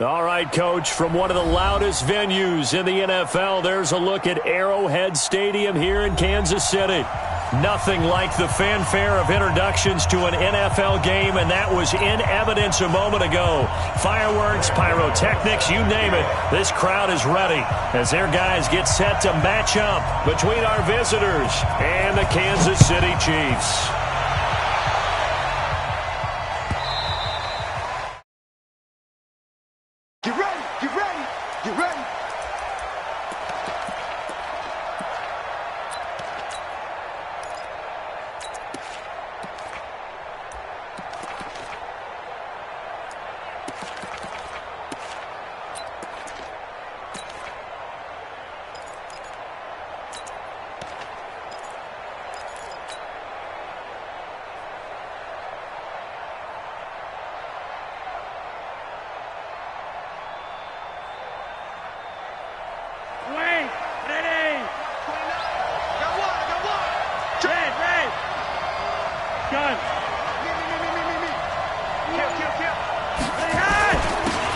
All right, Coach, from one of the loudest venues in the NFL, there's a look at Arrowhead Stadium here in Kansas City. Nothing like the fanfare of introductions to an NFL game, and that was in evidence a moment ago. Fireworks, pyrotechnics, you name it. This crowd is ready as their guys get set to match up between our visitors and the Kansas City Chiefs. Get ready, get ready, get ready.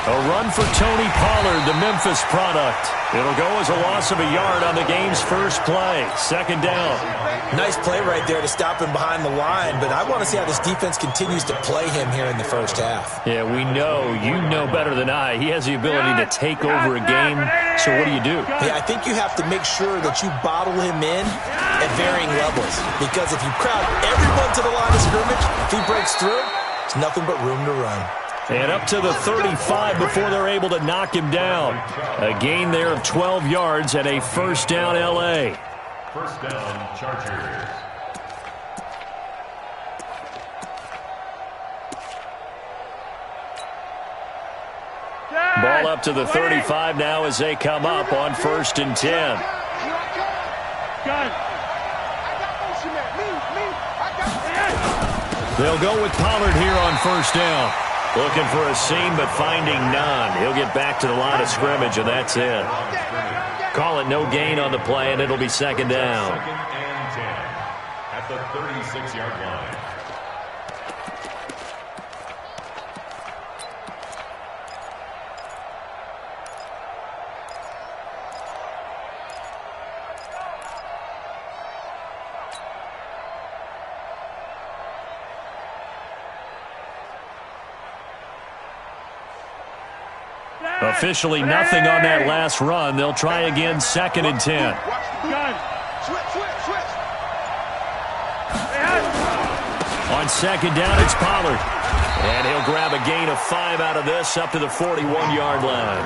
A run for Tony Pollard, the Memphis product. It'll go as a loss of a yard on the game's first play. Second down. Nice play right there to stop him behind the line, but I want to see how this defense continues to play him here in the first half. Yeah, we know. You know better than I. He has the ability to take over a game. So what do you do? Hey, I think you have to make sure that you bottle him in at varying levels, because if you crowd everyone to the line of scrimmage, if he breaks through, there's nothing but room to run. And up to the 35 before they're able to knock him down. A gain there of 12 yards and a first down L.A. First down, Chargers. Ball up to the 35 now as they come up on 1st and 10. They'll go with Pollard here on 1st down. Looking for a seam, but finding none. He'll get back to the line of scrimmage, and that's it. Call it no gain on the play, and it'll be second down. Second and 10 at the 36-yard line. Officially nothing on that last run. They'll try again, 2nd and 10. On 2nd down, it's Pollard. And he'll grab a gain of 5 out of this up to the 41-yard line.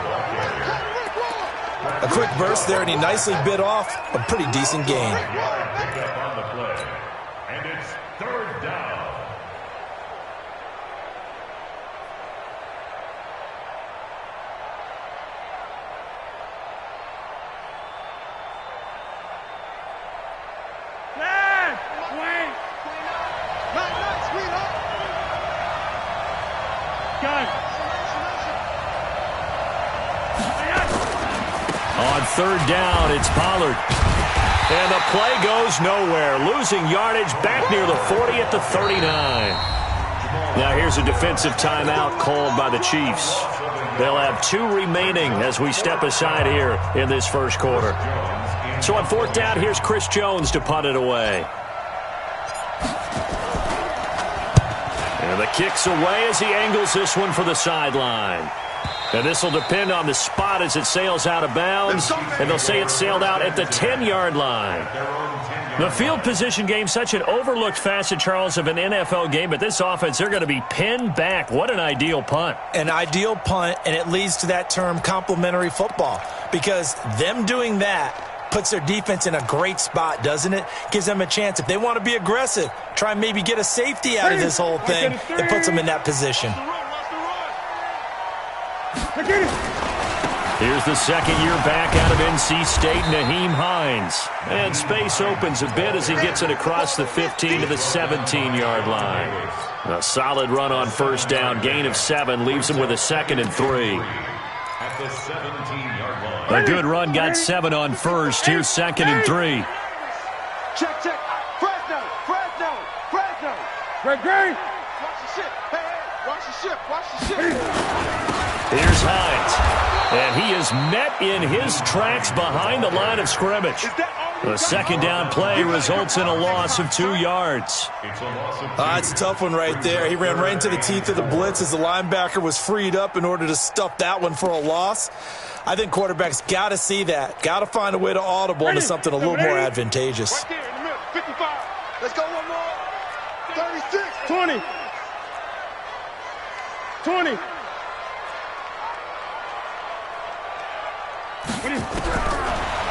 A quick burst there, and he nicely bit off a pretty decent gain. Picked up on the play. And it's 3rd down. On 3rd down, it's Pollard. And the play goes nowhere. Losing yardage back near the 40 at the 39. Now here's a defensive timeout called by the Chiefs. They'll have 2 remaining as we step aside here in this first quarter. So on 4th down, here's Chris Jones to punt it away. And the kick's away as he angles this one for the sideline. And this will depend on the spot as it sails out of bounds. And they'll say it sailed out at the 10-yard line. The field position game, such an overlooked facet, Charles, of an NFL game. But this offense, they're going to be pinned back. What an ideal punt. An ideal punt, and it leads to that term complementary football. Because them doing that puts their defense in a great spot, doesn't it? Gives them a chance. If they want to be aggressive, try and maybe get a safety out of this whole thing. It puts them in that position. Here's the second-year back out of NC State, Nyheim Hines. And space opens a bit as he gets it across the 15 to the 17-yard line. A solid run on 1st down. Gain of 7 leaves him with a 2nd and 3. At the 17-yard line. A good run got 7 on 1st. Here's 2nd and 3. Check, check. Fresno, Fresno, Fresno. Greg. Watch the ship. Hey, hey. Watch the ship, watch the ship. Here's Hines. And he is met in his tracks behind the line of scrimmage. The second down play results in a loss of 2 yards. It's a tough one right there. He ran right into the teeth of the blitz as the linebacker was freed up in order to stuff that one for a loss. I think quarterbacks got to see that. Got to find a way to audible into something a little more advantageous. Right there in the middle, 55. Let's go one more. 36. 20. 20.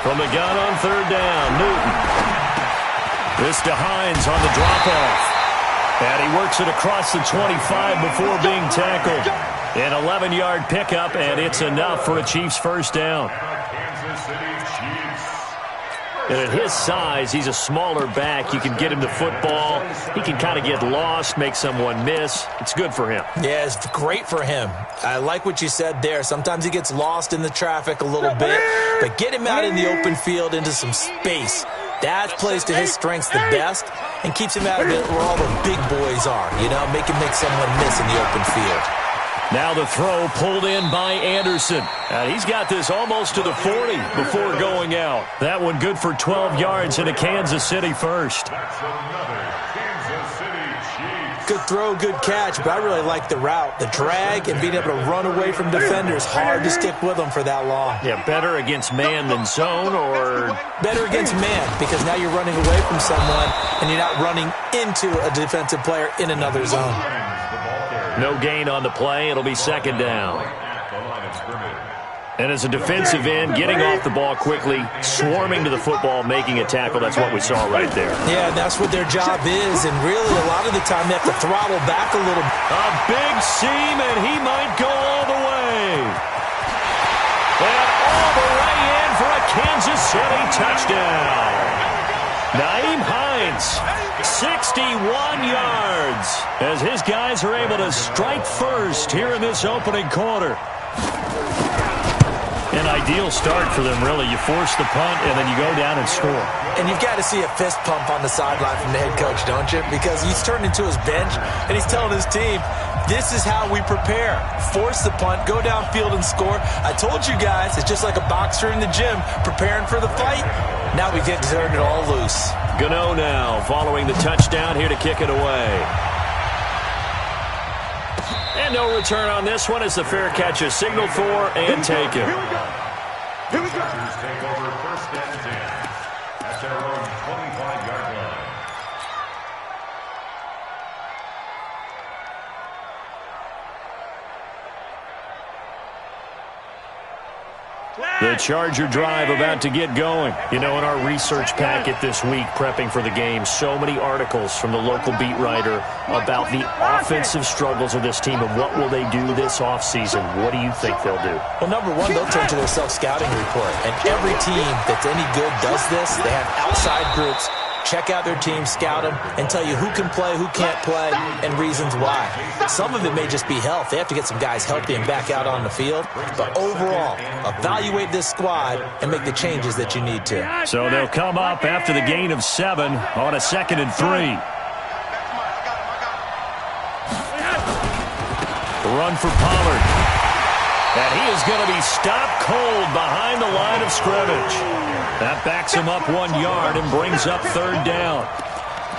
From the gun on third down, Newton. This to Hines on the drop-off. And he works it across the 25 before being tackled. An 11-yard pickup, and it's enough for a Chiefs first down. And at his size, he's a smaller back. You can get him the football. He can kind of get lost, make someone miss. It's good for him. Yeah, it's great for him. I like what you said there. Sometimes he gets lost in the traffic a little bit, but get him out in the open field into some space. That plays to his strengths the best and keeps him out of it where all the big boys are, make him make someone miss in the open field. Now the throw pulled in by Anderson. And he's got this almost to the 40 before going out. That one good for 12 yards and a Kansas City first. That's another Kansas City Chiefs. Good throw, good catch, but I really like the route. The drag and being able to run away from defenders. Hard to stick with them for that long. Yeah, better against man than zone, or better against man, because now you're running away from someone and you're not running into a defensive player in another zone. no gain on the play. It'll be second down. And as a defensive end, getting off the ball quickly, swarming to the football, making a tackle, that's what we saw right there. Yeah, that's what their job is, and really a lot of the time they have to throttle back a little. A big seam, and he might go all the way. And all the way in for a Kansas City touchdown. Nyheim Hines, 61 yards, as his guys are able to strike first here in this opening quarter. An ideal start for them, really. You force the punt, and then you go down and score. And you've got to see a fist pump on the sideline from the head coach, don't you? Because he's turned into his bench, and he's telling his team, this is how we prepare. Force the punt, go downfield and score. I told you guys, it's just like a boxer in the gym preparing for the fight. Now we get to turn it all loose. Gano now following the touchdown here to kick it away. And no return on this one as the fair catch is signaled for and taken. Here we go. Here we go. Chargers take over first and 10 at their own 25-yard line. The Charger drive about to get going. You know, in our research packet this week, prepping for the game, so many articles from the local beat writer about the offensive struggles of this team and what will they do this offseason. What do you think they'll do? Well, number one, they'll turn to their self-scouting report. And every team that's any good does this. They have outside groups. Check out their team, scout them, and tell you who can play, who can't play, and reasons why. Some of it may just be health. They have to get some guys healthy and back out on the field. But overall, evaluate this squad and make the changes that you need to. So they'll come up after the gain of 7 on a 2nd and 3. Run for Pollard. And he is going to be stopped cold behind the line of scrimmage. That backs him up 1 yard and brings up 3rd down.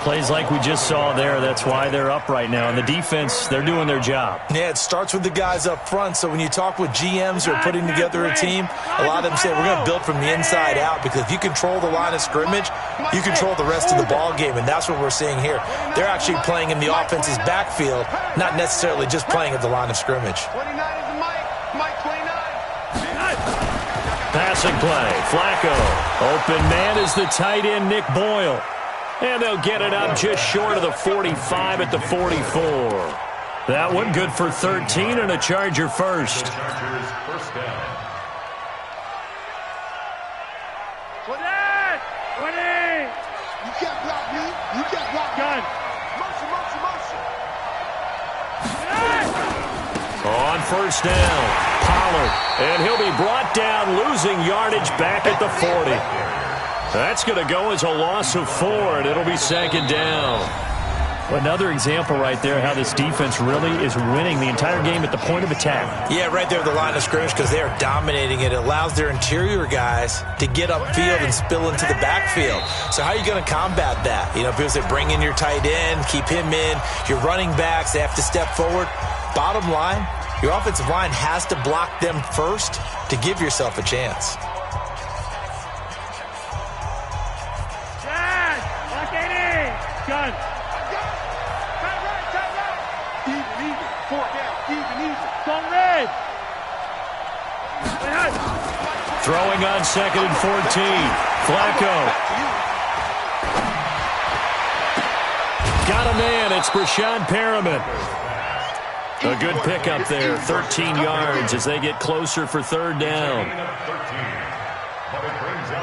Plays like we just saw there. That's why they're up right now. And the defense, they're doing their job. Yeah, it starts with the guys up front. So when you talk with GMs who are putting together a team, a lot of them say we're going to build from the inside out, because if you control the line of scrimmage, you control the rest of the ball game. And that's what we're seeing here. They're actually playing in the offense's backfield, not necessarily just playing at the line of scrimmage. 29 is the Mike. Mike 29. Passing play, Flacco. Open man is the tight end, Nick Boyle. And they'll get it up just short of the 45 at the 44. That one good for 13 and a Charger first. Chargers first down. 20. 20. You can't block me. You can't block me. Gun. Motion, motion, motion. On first down, Pollard. And he'll be brought down, losing yardage back at the 40. That's going to go as a loss of 4, and it'll be 2nd down. Another example right there how this defense really is winning the entire game at the point of attack. Yeah, right there at the line of scrimmage because they are dominating it. It allows their interior guys to get upfield and spill into the backfield. So how are you going to combat that? You know, people say bring in your tight end, keep him in. Your running backs, they have to step forward. Bottom line, your offensive line has to block them first to give yourself a chance. Gun. Even. 4 down. Even. Zone red. Throwing on 2nd and 14. Flacco. Got a man. It's Brashad Perriman. A good pickup there. 13 yards as they get closer for 3rd down.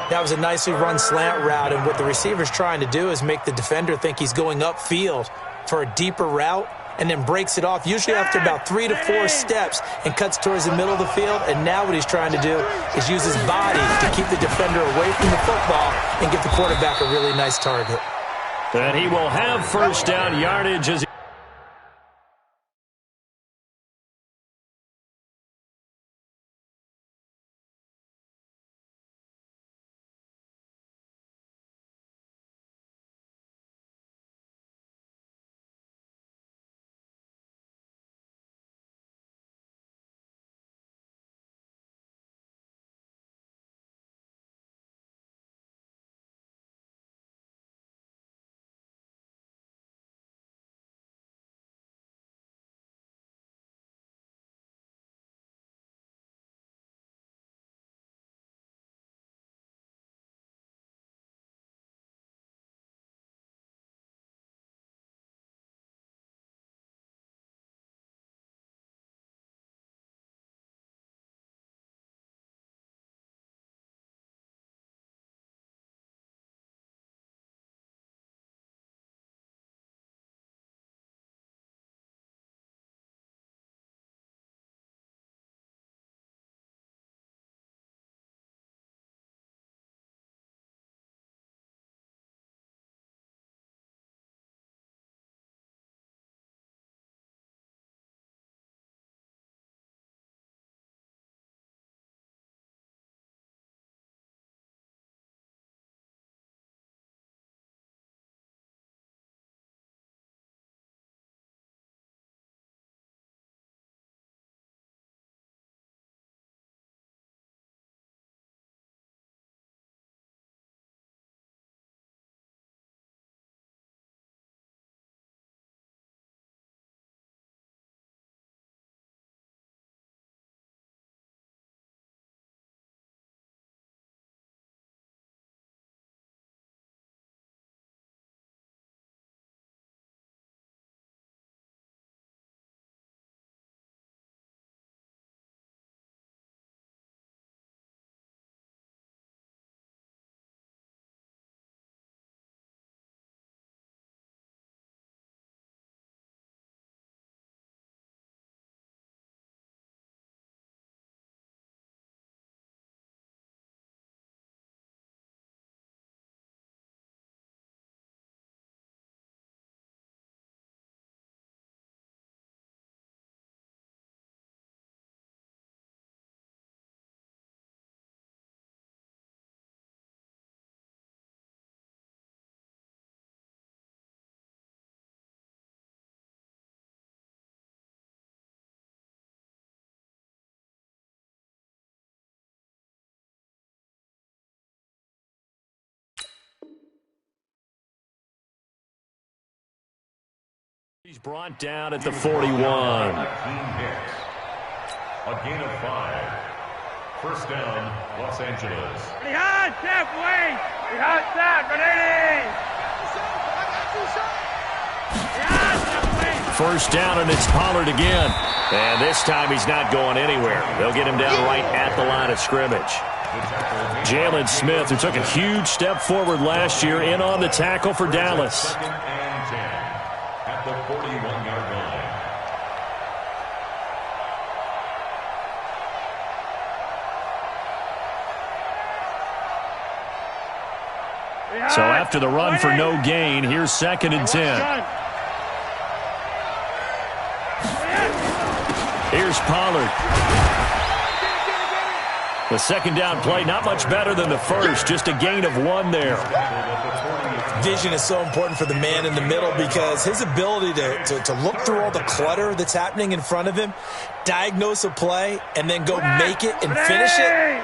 That was a nicely run slant route, and what the receiver's trying to do is make the defender think he's going upfield for a deeper route and then breaks it off, usually after about 3 to 4 steps, and cuts towards the middle of the field. And now what he's trying to do is use his body to keep the defender away from the football and give the quarterback a really nice target. And he will have 1st down yardage as he's brought down at the 41. A gain of 5. 1st down, Los Angeles. Behind, Jeff, wait! Behind, Zach, ready! 1st down, and it's Pollard again. And this time he's not going anywhere. They'll get him down right at the line of scrimmage. Jalen Smith, who took a huge step forward last year, in on the tackle for Dallas. 2nd and 10 at the 41-yard line. So after the run for no gain, here's 2nd and 10. Here's Pollard. The second down play, not much better than the first, just a gain of 1 there. Vision is so important for the man in the middle because his ability to look through all the clutter that's happening in front of him, diagnose a play, and then go make it and finish it,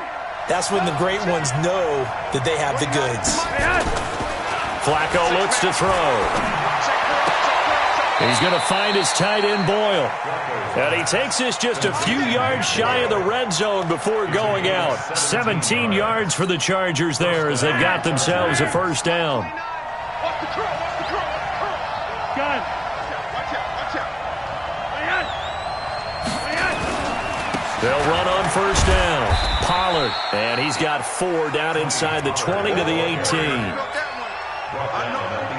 that's when the great ones know that they have the goods. Flacco looks to throw. He's going to find his tight end, Boyle. And he takes this just a few yards shy of the red zone before going out. 17 yards for the Chargers there as they've got themselves a first down. They'll run on first down. Pollard, and he's got 4 down inside the 20 to the 18.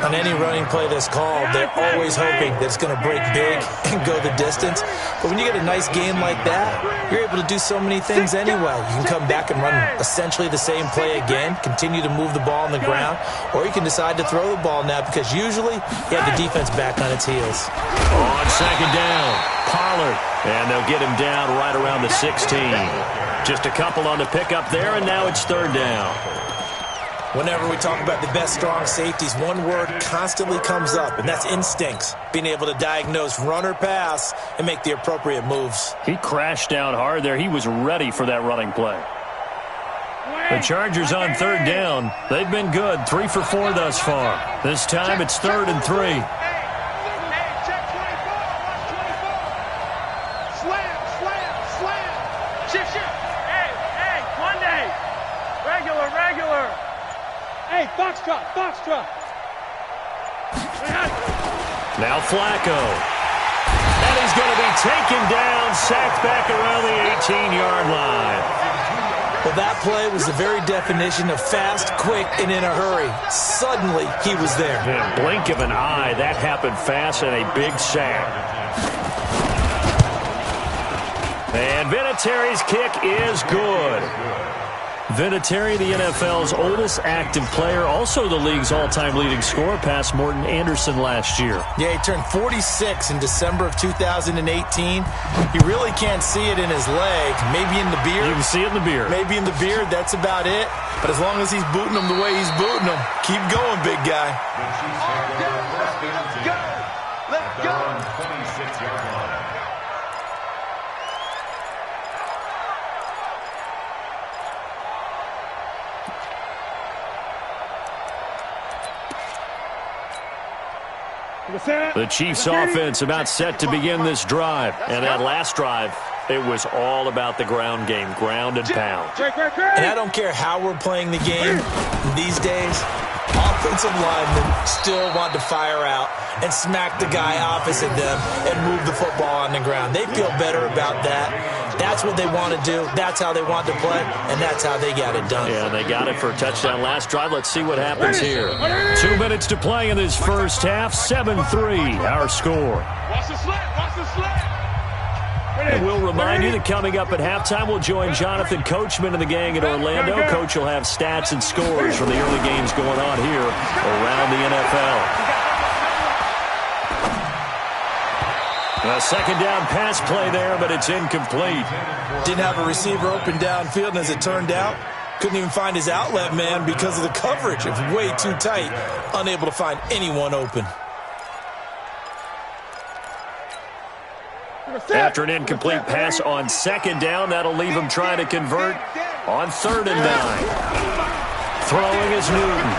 On any running play that's called, they're always hoping that it's going to break big and go the distance. But when you get a nice game like that, you're able to do so many things anyway. You can come back and run essentially the same play again, continue to move the ball on the ground, or you can decide to throw the ball now because usually you have the defense back on its heels. On second down, Pollard, and they'll get him down right around the 16. Just a couple on the pickup there, and now it's third down. Whenever we talk about the best strong safeties, one word constantly comes up, and that's instincts. Being able to diagnose run or pass and make the appropriate moves. He crashed down hard there. He was ready for that running play. The Chargers on third down. They've been good, 3 for 4 thus far. This time it's 3rd and 3. Hey, Foxtrot. Now Flacco. And he's going to be taken down, sacked back around the 18-yard line. Well, that play was the very definition of fast, quick, and in a hurry. Suddenly, he was there. In a blink of an eye, that happened fast and a big sack. And Vinatieri's kick is good. Vinatieri, the NFL's oldest active player, also the league's all-time leading scorer, past Morton Anderson last year. Yeah, he turned 46 in December of 2018. You really can't see it in his leg. Maybe in the beard. You can see it in the beard. Maybe in the beard, that's about it. But as long as he's booting him the way he's booting him, keep going, big guy. Let's go. 26-yard line. The Chiefs offense about set to begin this drive. And that last drive, it was all about the ground game, ground and pound. And I don't care how we're playing the game these days, offensive linemen still want to fire out and smack the guy opposite them and move the football on the ground. They feel better about that. That's what they want to do. That's how they want to play, and that's how they got it done. Yeah, they got it for a touchdown last drive. Let's see what happens here. 2 minutes to play in this first half. 7-3, our score. Watch the slant. Watch the slant. And we'll remind you that coming up at halftime, we'll join Jonathan Coachman and the gang in Orlando. Coach will have stats and scores from the early games going on here around the NFL. A second down pass play there, but it's incomplete. Didn't have a receiver open downfield, and as it turned out, couldn't even find his outlet man because of the coverage. It was way too tight, unable to find anyone open. After an incomplete pass on second down, that'll leave him trying to convert on 3rd and 9. Throwing is Newton.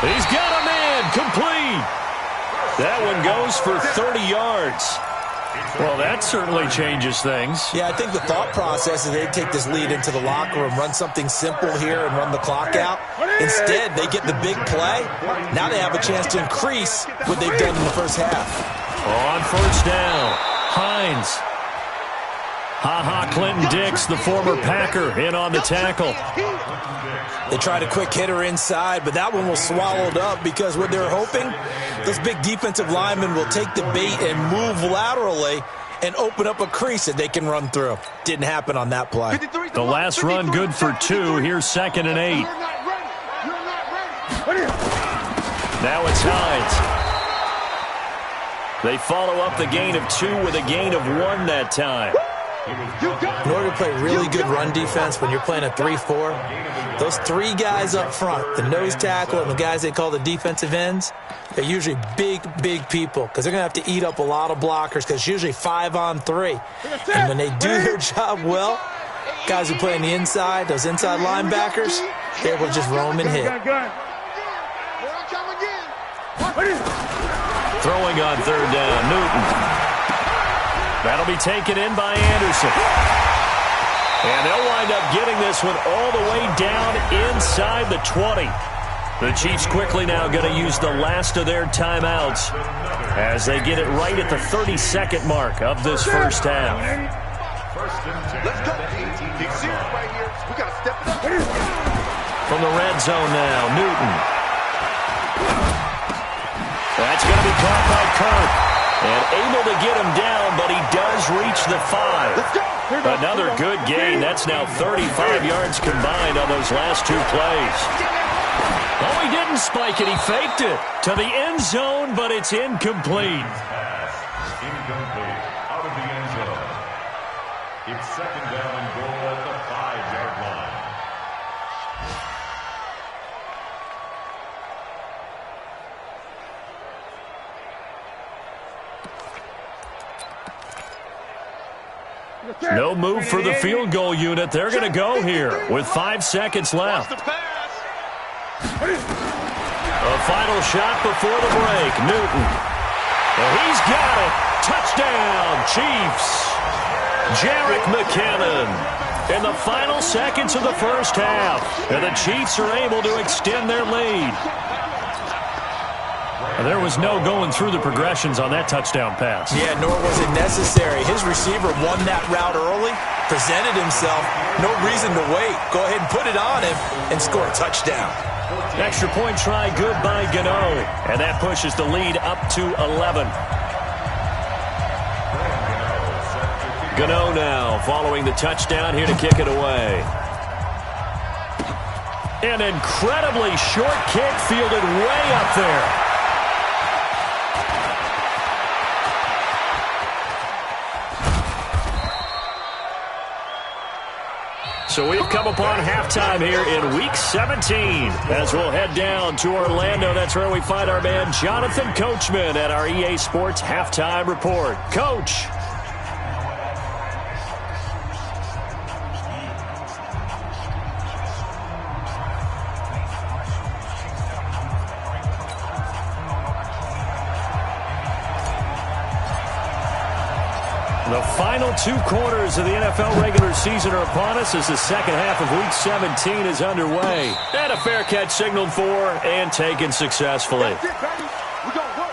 He's got a man, complete. That one goes for 30 yards. Well, that certainly changes things. Yeah, I think the thought process is they take this lead into the locker room, run something simple here and run the clock out. Instead, they get the big play. Now they have a chance to increase what they've done in the first half. On first down, Hines. Clinton Dix, the former Packer, in on the tackle. They tried a quick hitter inside, but that one was swallowed up because what they're hoping, those big defensive linemen will take the bait and move laterally and open up a crease that they can run through. Didn't happen on that play. The last run good for 2. Here's 2nd and 8. Now it's Hines. They follow up the gain of 2 with a gain of 1 that time. In order to play really good run defense when you're playing a 3-4, those 3 guys up front, the nose tackle and the guys they call the defensive ends, they're usually big, big people because they're going to have to eat up a lot of blockers because it's usually 5-on-3. And when they do their job well, guys who play on the inside, those inside linebackers, they're able to just roam and hit. Throwing on 3rd down, Newton. That'll be taken in by Anderson. And they'll wind up getting this one all the way down inside the 20. The Chiefs quickly now going to use the last of their timeouts as they get it right at the 32nd mark of this first half. Let's go. Get serious right here. We got to step it up. From the red zone now, Newton. That's going to be caught by Kirk. And able to get him down, but he does reach the 5. Another good gain. That's now 35 yards combined on those last 2 plays. Oh, he didn't spike it. He faked it to the end zone, but it's incomplete. Incomplete. Out of the end zone. It's 2nd down and goal at the 5-yard line. No move for the field goal unit. They're going to go here with 5 seconds left. A final shot before the break. Newton. And he's got it. Touchdown, Chiefs. Jerick McKinnon in the final seconds of the first half. And the Chiefs are able to extend their lead. There was no going through the progressions on that touchdown pass. Yeah, nor was it necessary. His receiver won that route early, presented himself. No reason to wait. Go ahead and put it on him and score a touchdown. Extra point try good by Gano. And that pushes the lead up to 11. Gano now following the touchdown here to kick it away. An incredibly short kick fielded way up there. So we've come upon halftime here in Week 17 as we'll head down to Orlando. That's where we find our man Jonathan Coachman at our EA Sports Halftime Report. Coach. The final 2 quarters of the NFL regular season are upon us as the second half of Week 17 is underway. And a fair catch signaled for and taken successfully. That's it, baby. We gonna work.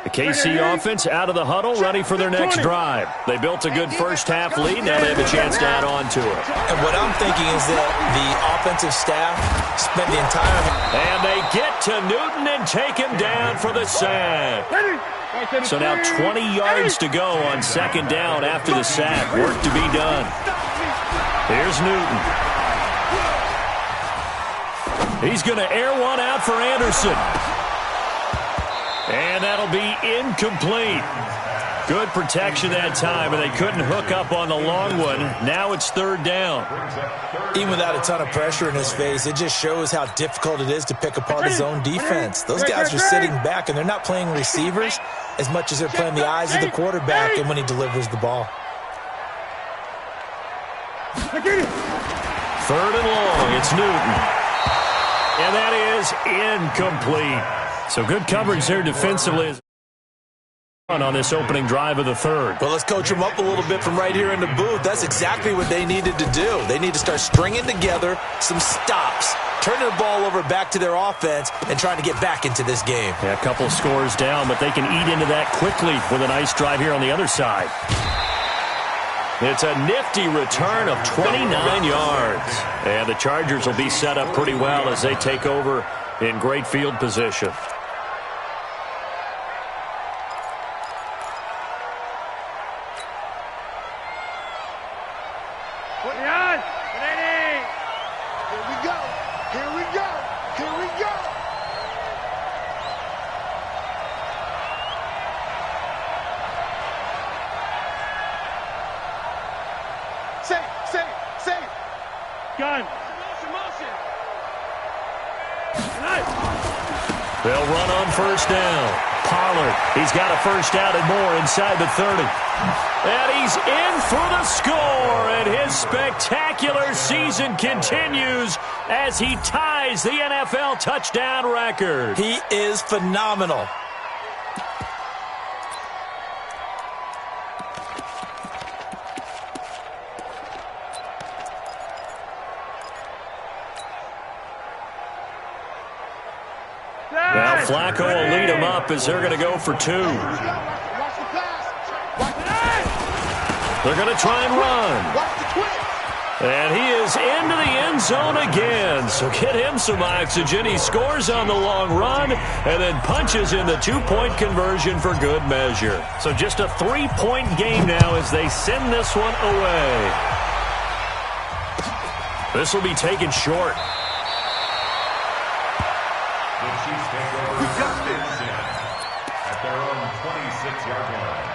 The KC offense out of the huddle, ready for their next drive. They built a good first-half lead. Now they have a chance to add on to it. And what I'm thinking is that the offensive staff spent the entire... And they get to Newton and take him down for the sack. So now 20 yards to go on 2nd down after the sack. Work to be done. Here's Newton. He's going to air one out for Anderson. And that'll be incomplete. Good protection that time, and they couldn't hook up on the long one. Now it's 3rd down. Even without a ton of pressure in his face, it just shows how difficult it is to pick apart his own defense. Those guys are sitting back, and they're not playing receivers as much as they're playing the eyes of the quarterback and when he delivers the ball. 3rd and long, it's Newton. And that is incomplete. So good coverage there defensively on this opening drive of the 3rd. Well, let's coach them up a little bit from right here in the booth. That's exactly what they needed to do. They need to start stringing together some stops, turning the ball over back to their offense, and trying to get back into this game. Yeah, a couple scores down, but they can eat into that quickly with a nice drive here on the other side. It's a nifty return of 29 yards. And the Chargers will be set up pretty well as they take over in great field position. They'll run on first down. Pollard, he's got a first down and more inside the 30. And he's in for the score, and his spectacular season continues as he ties the NFL touchdown record. He is phenomenal. Now Flacco will lead him up as they're going to go for 2. They're going to try and run. And he is into the end zone again. So get him some oxygen. He scores on the long run and then punches in the 2-point conversion for good measure. So just a 3-point game now as they send this one away. This will be taken short. The Chiefs take over at their own 26-yard line.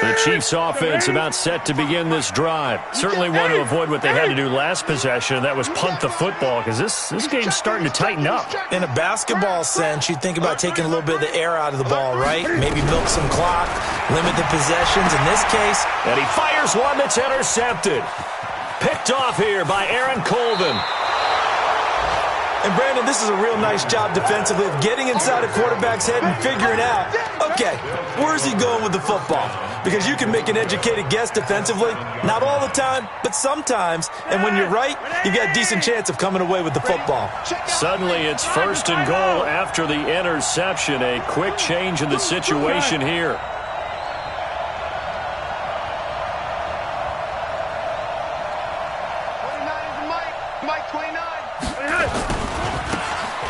The Chiefs offense about set to begin this drive. Certainly want to avoid what they had to do last possession. That was punt the football because this game's starting to tighten up. In a basketball sense, you think about taking a little bit of the air out of the ball, right? Maybe milk some clock, limit the possessions. In this case, and he fires one that's intercepted. Picked off here by Aaron Colvin. And Brandon, this is a real nice job defensively of getting inside a quarterback's head and figuring out, okay, where's he going with the football? Because you can make an educated guess defensively, not all the time, but sometimes. And when you're right, you've got a decent chance of coming away with the football. Suddenly it's first and goal after the interception. A quick change in the situation here.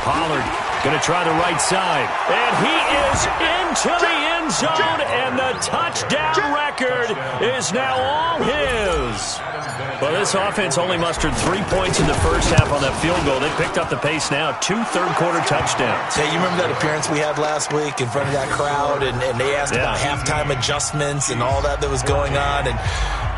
Pollard going to try the right side. And he is into the end zone, and the touchdown record is now all his. Well, this offense only mustered 3 points in the first half on that field goal. They picked up the pace now. 2 third-quarter touchdowns. Hey, you remember that appearance we had last week in front of that crowd, and they asked about halftime adjustments and all that was going on, and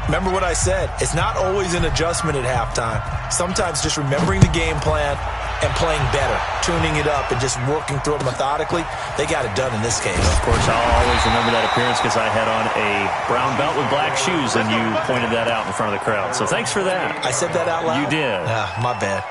remember what I said. It's not always an adjustment at halftime. Sometimes just remembering the game plan and playing better, tuning it up and just working through it methodically. They got it done in this case. Of course, I'll always remember that appearance because I had on a brown belt with black shoes, and you pointed that out in front of the crowd. So thanks for that. I said that out loud? You did. My bad.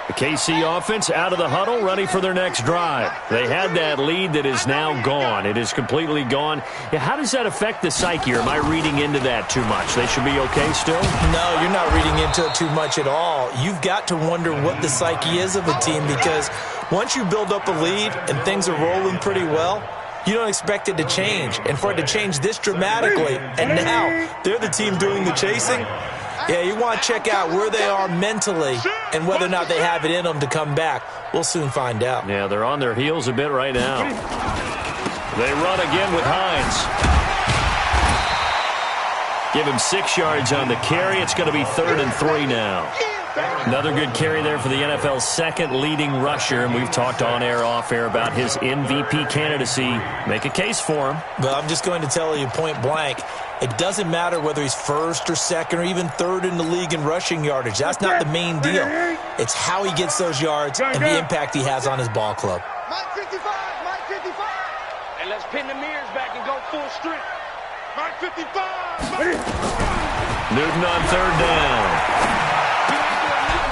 The KC offense out of the huddle, ready for their next drive. They had that lead that is now gone. It is completely gone. Yeah, how does that affect the psyche? Or am I reading into that too much? They should be okay still? No, you're not reading into it too much at all. You've got to wonder what the psyche is of a team, because once you build up a lead and things are rolling pretty well, you don't expect it to change. And for it to change this dramatically, and now they're the team doing the chasing, yeah, you want to check out where they are mentally and whether or not they have it in them to come back. We'll soon find out. Yeah, they're on their heels a bit right now. They run again with Hines. Give him 6 yards on the carry. It's going to be 3rd and 3 now. Another good carry there for the NFL's second leading rusher, and we've talked on air, off air about his MVP candidacy. Make a case for him. Well, I'm just going to tell you point blank, it doesn't matter whether he's first or second or even third in the league in rushing yardage. That's not the main deal. It's how he gets those yards and the impact he has on his ball club. Mike 55, Mike 55. And let's pin the mirrors back and go full strength. Mike 55. Newton on 3rd down.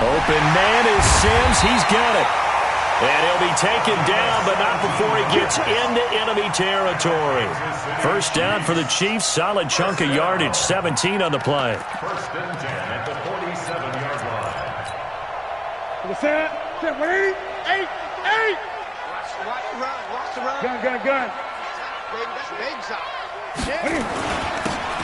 Open man is Sims. He's got it. And he'll be taken down, but not before he gets into enemy territory. First down for the Chiefs. Solid chunk of yardage. 17 on the play. 1st and 10 at the 47-yard line. To the set. 8. Watch the run. Gun. Baby, that's baby side.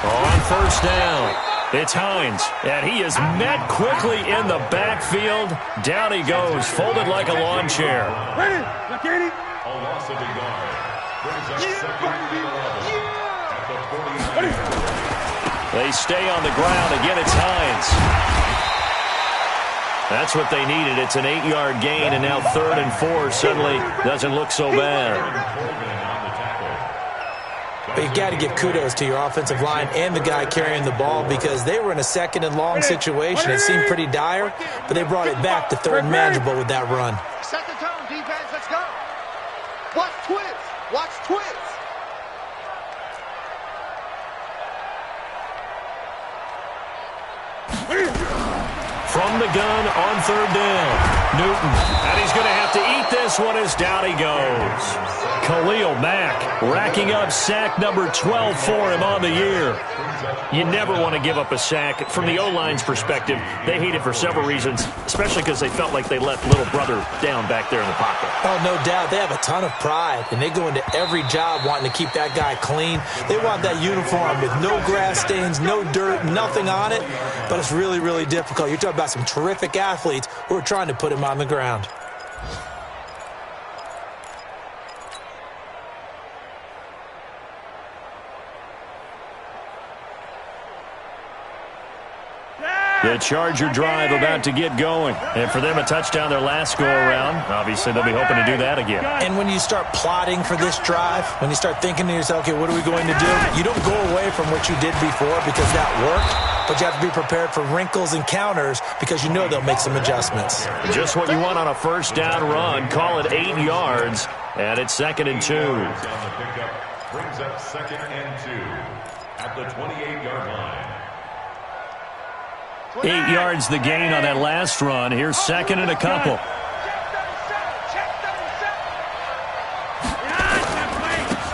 On first down, it's Hines, and he is met quickly in the backfield. Down he goes, folded like a lawn chair. Ready? Katie. A loss of a yard. Brings up 2nd and 11 at the 49. They stay on the ground. Again, it's Hines. That's what they needed. It's an 8-yard gain, and now 3rd and 4 suddenly doesn't look so bad. But you've got to give kudos to your offensive line and the guy carrying the ball because they were in a 2nd and long situation. It seemed pretty dire, but they brought it back to 3rd and manageable with that run. Set the tone, defense. Let's go. Watch twins. Watch twins. From the gun on 3rd down. Newton. And he's going to have to eat this one as down he goes. Khalil Mack racking up sack number 12 for him on the year. You never want to give up a sack. From the O-line's perspective, they hate it for several reasons, especially because they felt like they let little brother down back there in the pocket. Oh, no doubt. They have a ton of pride, and they go into every job wanting to keep that guy clean. They want that uniform with no grass stains, no dirt, nothing on it, but it's really, really difficult. You're talking about some terrific athletes who are trying to put him on the ground. The Charger drive about to get going. And for them, a touchdown their last go-around. Obviously, they'll be hoping to do that again. And when you start plotting for this drive, when you start thinking to yourself, okay, what are we going to do? You don't go away from what you did before because that worked, but you have to be prepared for wrinkles and counters because you know they'll make some adjustments. Just what you want on a first down run. Call it 8 yards, and it's 2nd and 2. Brings up 2nd and 2 at the 28-yard line. 8 yards the gain on that last run. Here's 2nd and a couple.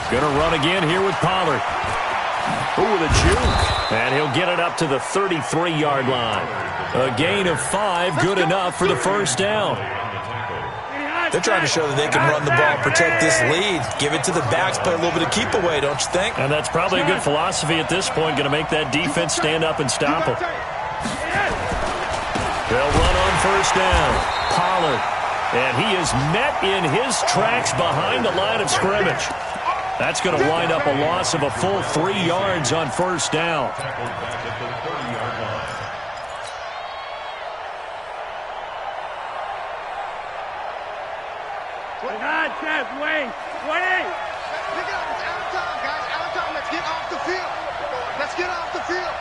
Going to run again here with Pollard. Ooh, with a juke. And he'll get it up to the 33-yard line. A gain of 5, good enough for the first down. They're trying to show that they can run the ball, protect this lead, give it to the backs, play a little bit of keep away, don't you think? And that's probably a good philosophy at this point, going to make that defense stand up and stop them. They'll run on first down. Pollard. And he is met in his tracks behind the line of scrimmage. That's going to wind up a loss of a full 3 yards on first down. Tackled back at the 30-yard line. Wait. Pick it up. It's out of time, guys. Out of time. Let's get off the field. Let's get off the field.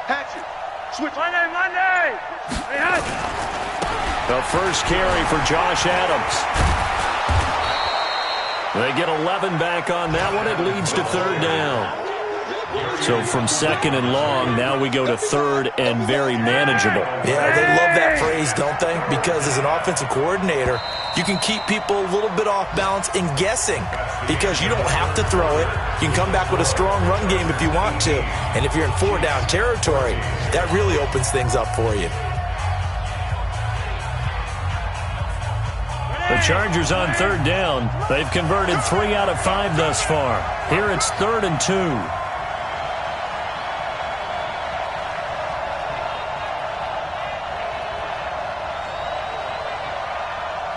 Hatchet. Switch. Monday. The first carry for Josh Adams. They get 11 back on that one. It leads to 3rd down. So from 2nd and long, now we go to 3rd and very manageable. Yeah, they love that phrase, don't they? Because as an offensive coordinator, you can keep people a little bit off balance and guessing because you don't have to throw it. You can come back with a strong run game if you want to. And if you're in 4-down territory, that really opens things up for you. The Chargers on 3rd down. They've converted 3 out of 5 thus far. Here it's 3rd and 2.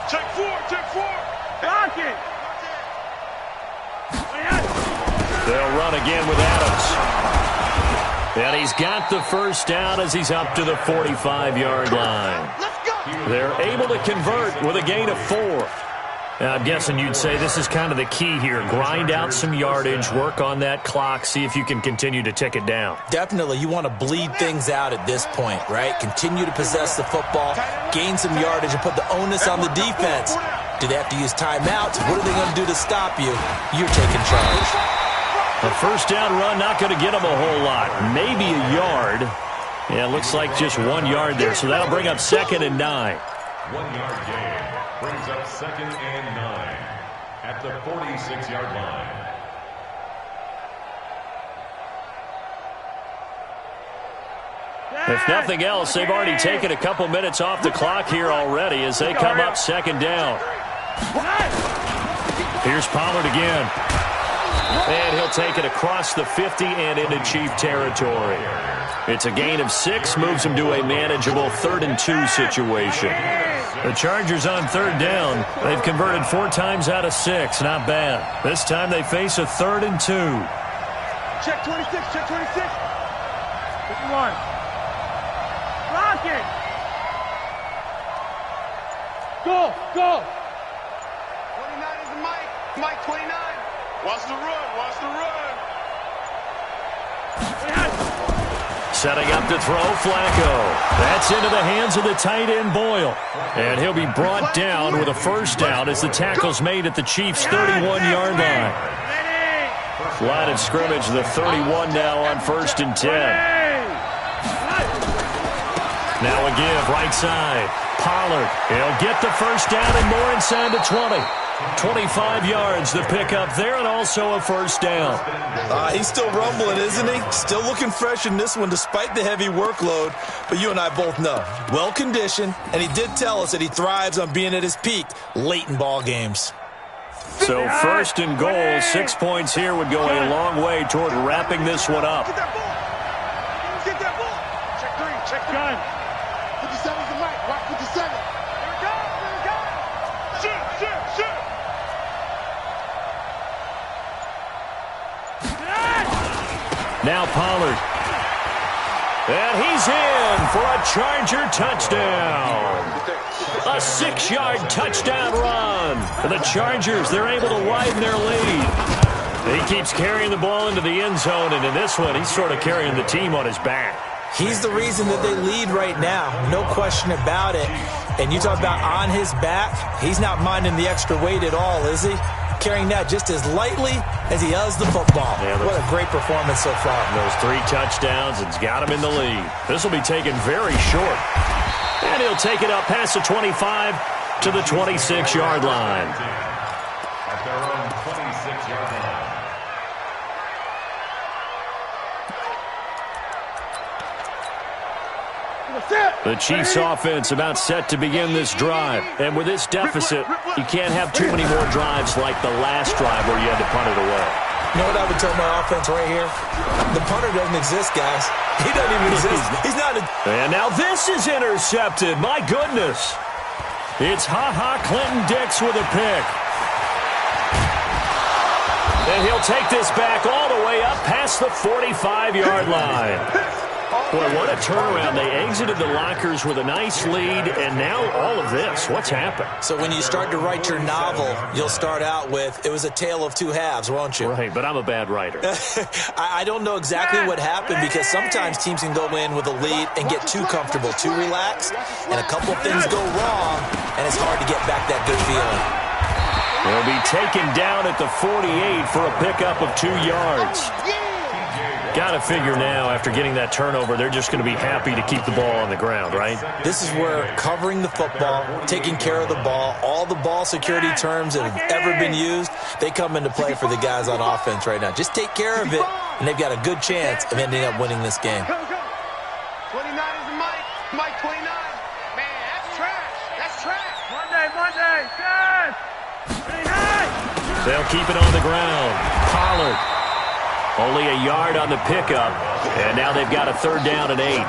Take four. Block it. They'll run again with Adams. And he's got the first down as he's up to the 45-yard line. They're able to convert with a gain of 4. Now, I'm guessing you'd say this is kind of the key here. Grind out some yardage, work on that clock, see if you can continue to tick it down. Definitely. You want to bleed things out at this point, right? Continue to possess the football, gain some yardage, and put the onus on the defense. Do they have to use timeouts? What are they going to do to stop you? You're taking charge. A first down run not going to get them a whole lot. Maybe a yard. Yeah, it looks like just 1 yard there, so that'll bring up 2nd and 9. 1 yard gain brings up 2nd and 9 at the 46-yard line. If nothing else, they've already taken a couple minutes off the clock here already as they come up 2nd down. Here's Pollard again. And he'll take it across the 50 and into Chief territory. It's a gain of 6, moves him to a manageable 3rd and 2 situation. The Chargers on 3rd down. They've converted 4 times out of 6. Not bad. This time they face a 3rd and 2. Check 26, check 26. 51. Block it. Go, go. 29 is the Mike. Mike 29. Watch the run, watch the run. Setting up to throw, Flacco. That's into the hands of the tight end, Boyle. And he'll be brought down with a 1st down as the tackle's made at the Chiefs' 31-yard line. Line of scrimmage, the 31 now on 1st and 10. Now a give, right side. Pollard, he'll get the 1st down and more inside the 20. 25 yards, the pickup there, and also a 1st down. He's still rumbling, isn't he? Still looking fresh in this one despite the heavy workload. But you and I both know, well-conditioned, and he did tell us that he thrives on being at his peak late in ball games. So 1st and goal, 6 points here would go a long way toward wrapping this one up. Get that ball. Get that ball. Check 3, check gun. 57's the Mike. Watch 57. Here we go, here we go. Shoot, shoot, shoot. Now Pollard. And he's in for a Charger touchdown. A 6-yard touchdown run. For the Chargers, they're able to widen their lead. He keeps carrying the ball into the end zone, and in this one, he's sort of carrying the team on his back. He's the reason that they lead right now. No question about it. And you talk about on his back, he's not minding the extra weight at all, is he? Carrying that just as lightly as he does the football. Yeah, what a great performance so far. Those 3 touchdowns, it's got him in the lead. This will be taken very short. And he'll take it up past the 25 to the 26-yard line. At their own 26-yard line. The Chiefs offense about set to begin this drive. And with this deficit, you can't have too many more drives like the last drive where you had to punt it away. You know what I would tell my offense right here? The punter doesn't exist, guys. He doesn't even exist. He's not a... And now this is intercepted. My goodness. It's Ha-Ha Clinton-Dix with a pick. And he'll take this back all the way up past the 45-yard line. Boy, what a turnaround. They exited the lockers with a nice lead, and now all of this. What's happened? So when you start to write your novel, you'll start out with, it was a tale of 2 halves, won't you? Right, but I'm a bad writer. I don't know exactly what happened because sometimes teams can go in with a lead and get too comfortable, too relaxed, and a couple of things go wrong, and it's hard to get back that good feeling. They'll be taken down at the 48 for a pickup of 2 yards. Got to figure now, after getting that turnover, they're just going to be happy to keep the ball on the ground, right? This is where covering the football, taking care of the ball, all the ball security terms that have ever been used, they come into play for the guys on offense right now. Just take care of it, and they've got a good chance of ending up winning this game. 29 is the Mike. Mike 29. Man, that's trash. That's trash. Monday. Good. 29. They'll keep it on the ground. Pollard. Only a yard on the pickup, and now they've got a 3rd down and 8.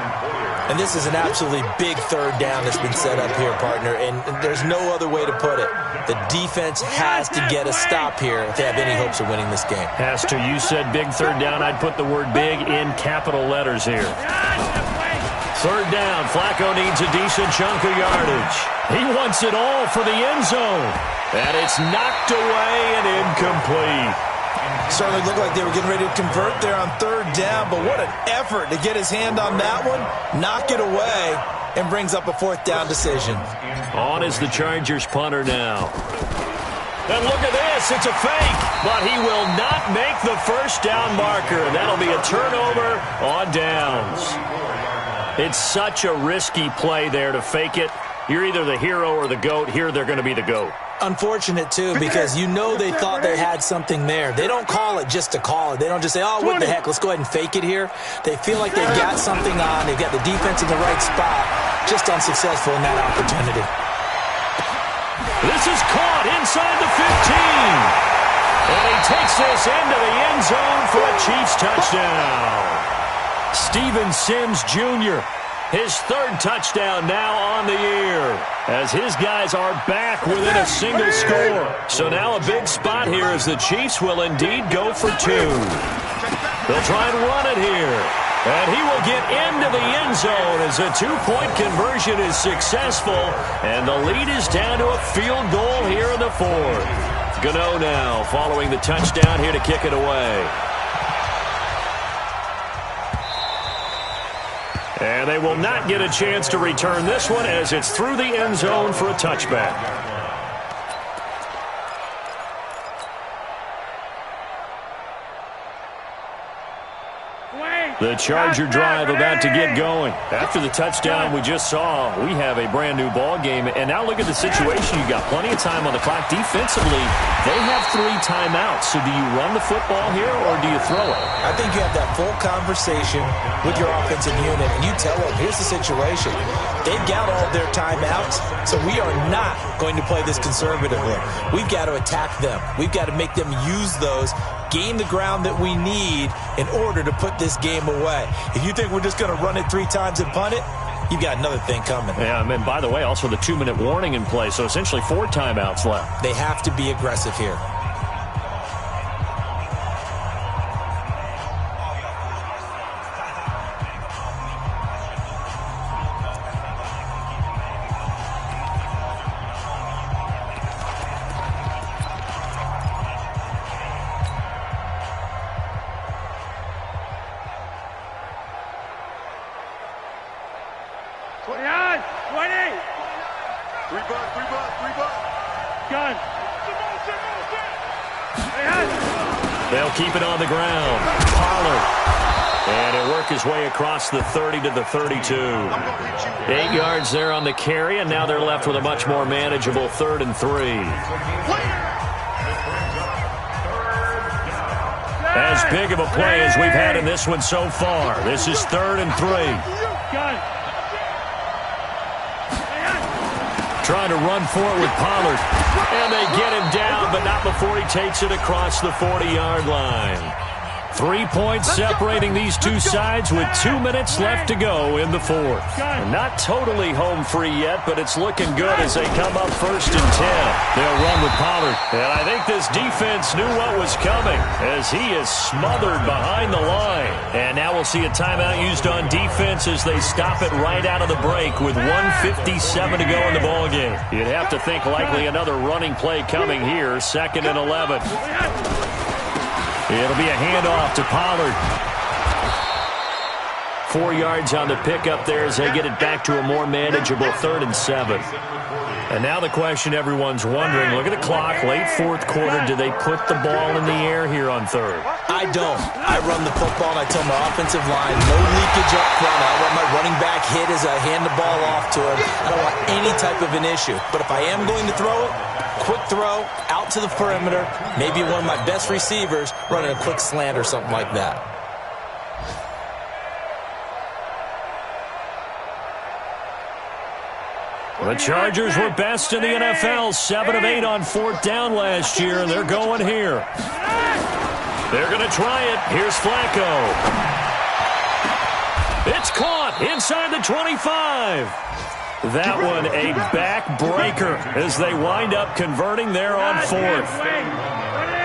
And this is an absolutely big 3rd down that's been set up here, partner, and there's no other way to put it. The defense has to get a stop here if they have any hopes of winning this game. Has to. You said big 3rd down. I'd put the word big in capital letters here. 3rd down. Flacco needs a decent chunk of yardage. He wants it all for the end zone, and it's knocked away and incomplete. Certainly looked like they were getting ready to convert there on 3rd down, but what an effort to get his hand on that one, knock it away, and brings up a 4th down decision. On is the Chargers punter now. And look at this, it's a fake, but he will not make the 1st down marker, and that'll be a turnover on downs. It's such a risky play there to fake it. You're either the hero or the GOAT. Here they're going to be the GOAT. Unfortunate, too, because you know they thought they had something there. They don't call it just to call it. They don't just say, oh, what the heck, let's go ahead and fake it here. They feel like they've got something on. They've got the defense in the right spot. Just unsuccessful in that opportunity. This is caught inside the 15. And he takes Takes this into the end zone for a Chiefs touchdown. Steven Sims Jr., his third touchdown now on the year, as his guys are back within a single score. So now a big spot here as the Chiefs will indeed go for two. They'll try and run it here. And he will get into the end zone as a two-point conversion is successful. And the lead is down to a field goal here in the fourth. Gano now following the touchdown here to kick it away. And they will not get a chance to return this one as it's through the end zone for a touchback. The Charger drive about to get going. After the touchdown we just saw, we have a brand new ball game. And now look at the situation. You've got plenty of time on the clock. Defensively, they have 3 timeouts. So do you run the football here or do you throw it? I think you have that full conversation with your offensive unit, and you tell them, here's the situation. They've got all their timeouts, so we are not going to play this conservatively. We've got to attack them. We've got to make them use those, gain the ground that we need in order to put this game away. If you think we're just going to run it 3 times and punt it, you've got another thing coming. Yeah, and by the way, also the 2-minute warning in play, so essentially 4 timeouts left. They have to be aggressive here. They'll keep it on the ground. Pollard. And he'll work his way across the 30 to the 32. 8 yards there on the carry, and now they're left with a much more manageable 3rd and 3. As big of a play as we've had in this one so far. This is 3rd and 3. Trying to run for it with Pollard. And they get him down, but not before he takes it across the 40-yard line. 3 points separating these two sides with 2 minutes left to go in the fourth. And not totally home free yet, but it's looking good as they come up 1st and 10. They'll run with Pollard. And I think this defense knew what was coming as he is smothered behind the line. And now we'll see a timeout used on defense as they stop it right out of the break with 1:57 to go in the ballgame. You'd have to think likely another running play coming here, 2nd and 11. It'll be a handoff to Pollard. 4 yards on the pickup there as they get it back to a more manageable 3rd and 7. And now the question everyone's wondering, look at the clock, late 4th quarter, do they put the ball in the air here on 3rd? I don't. I run the football, and I tell my offensive line, no leakage up front. I want my running back hit as I hand the ball off to him. I don't want any type of an issue. But if I am going to throw it, quick throw, out to the perimeter, maybe one of my best receivers running a quick slant or something like that. The Chargers were best in the NFL, 7 of 8 on 4th down last year, and they're going here. They're going to try it. Here's Flacco. It's caught inside the 25. That one a backbreaker as they wind up converting there on 4th.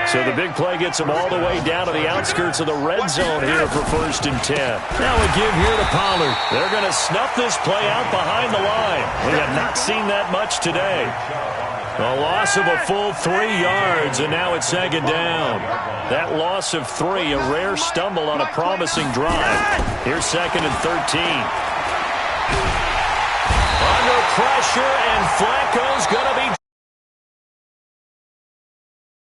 So the big play gets them all the way down to the outskirts of the red zone here for 1st and 10. Now a give here to Pollard. They're going to snuff this play out behind the line. We have not seen that much today. A loss of a full 3 yards, and now it's 2nd down. That loss of 3, a rare stumble on a promising drive. Here's 2nd and 13. Under pressure, and Flacco's going to be